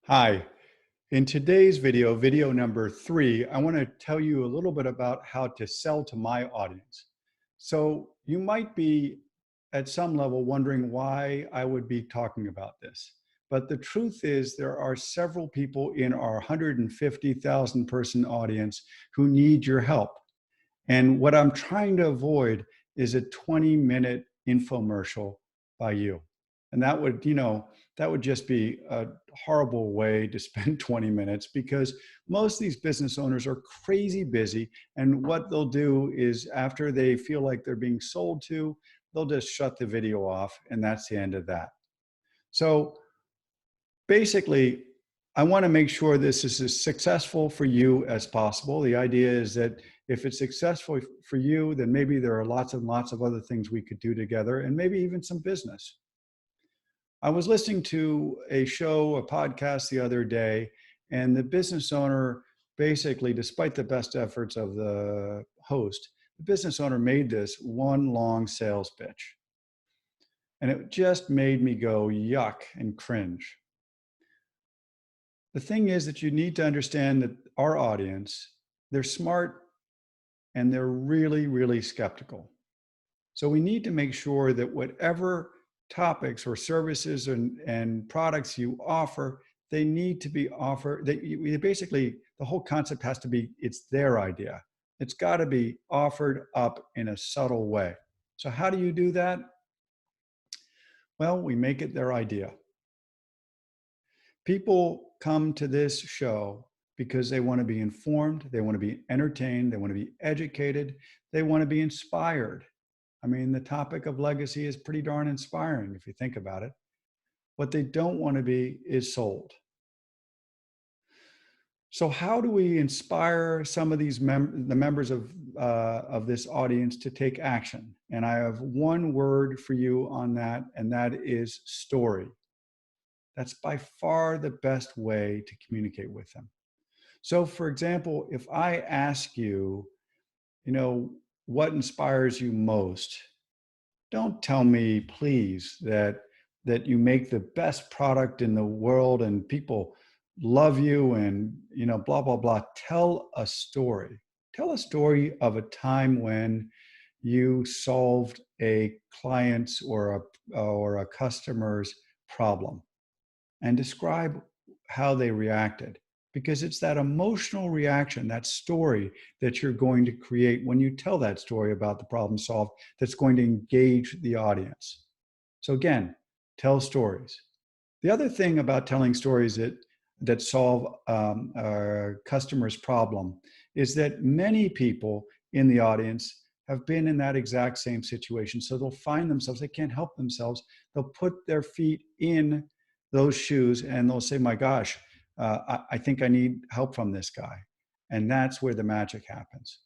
Hi. In today's video, video number 3, I want to tell you a little bit about how to sell to my audience. So you might be at some level wondering why I would be talking about this. But the truth is there are several people in our 150,000 person audience who need your help. And what I'm trying to avoid is a 20-minute infomercial by you. And that would just be a horrible way to spend 20 minutes because most of these business owners are crazy busy. And what they'll do is after they feel like they're being sold to, they'll just shut the video off. And that's the end of that. So basically, I want to make sure this is as successful for you as possible. The idea is that if it's successful for you, then maybe there are lots and lots of other things we could do together and maybe even some business. I was listening to a show, a podcast the other day, and the business owner basically, despite the best efforts of the host, the business owner made this one long sales pitch. And it just made me go yuck and cringe. The thing is that you need to understand that our audience, they're smart and they're really, really skeptical. So we need to make sure that whatever topics or services and products you offer, they need to be offered. Basically, the whole concept has to be, it's their idea. It's got to be offered up in a subtle way. So how do you do that? Well, we make it their idea. People come to this show because they want to be informed, they want to be entertained, they want to be educated, they want to be inspired. I mean, the topic of legacy is pretty darn inspiring if you think about it. What they don't want to be is sold. So how do we inspire some of these the members of this audience to take action? And I have one word for you on that, and that is story. That's by far the best way to communicate with them. So for example, if I ask you, what inspires you most? Don't tell me, please, that you make the best product in the world and people love you and, blah, blah, blah. Tell a story. Tell a story of a time when you solved a client's or a customer's problem and describe how they reacted, because it's that emotional reaction, that story that you're going to create when you tell that story about the problem solved that's going to engage the audience. So again, tell stories. The other thing about telling stories that solve a customer's problem is that many people in the audience have been in that exact same situation. So they'll find themselves, they can't help themselves. They'll put their feet in those shoes and they'll say, my gosh, I think I need help from this guy. And that's where the magic happens.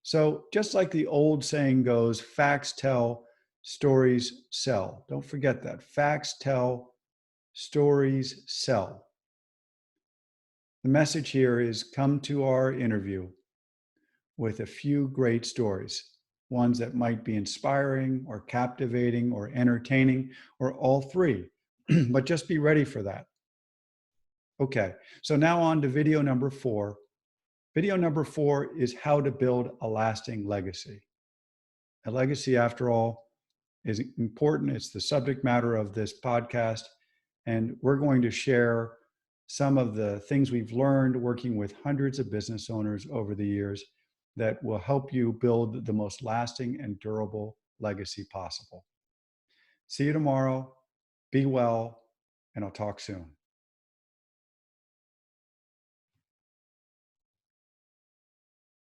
So just like the old saying goes, facts tell, stories sell. Don't forget that. Facts tell, stories sell. The message here is come to our interview with a few great stories, ones that might be inspiring or captivating or entertaining or all three, but just be ready for that. Okay, so now on to video number 4. Video number 4 is how to build a lasting legacy. A legacy, after all, is important. It's the subject matter of this podcast. And we're going to share some of the things we've learned working with hundreds of business owners over the years that will help you build the most lasting and durable legacy possible. See you tomorrow. Be well, and I'll talk soon.